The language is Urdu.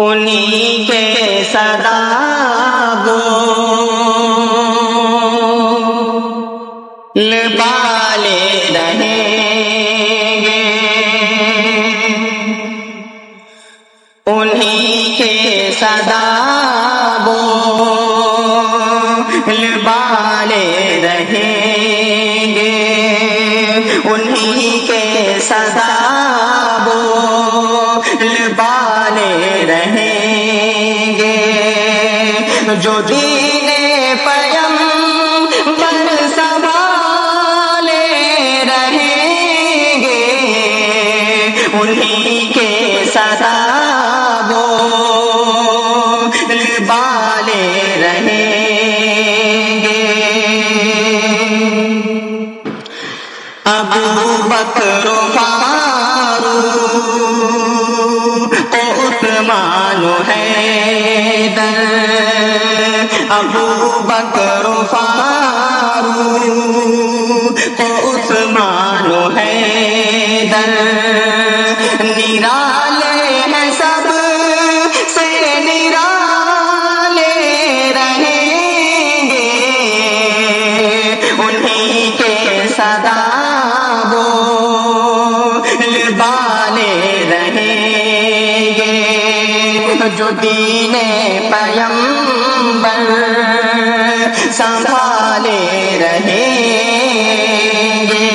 انہی کے صدا بول والے رہیں گے، انہی کے صدا بول والے رہیں گے، انہی کے صدا بول والے رہیں گے، جو دین پیغمبر سنبھالے رہیں گے، انہی کے صدا بول والے رہیں گے۔ ابو بکر فاروق عثمان و حیدر، ابو بکر فاروق عثمان و حیدر، نرالے ہیں سب سے نرالے رہیں گے، انہی کے صدا بول والے رہیں گے، جو دین پیغمبر سنبھالے رہیں گے۔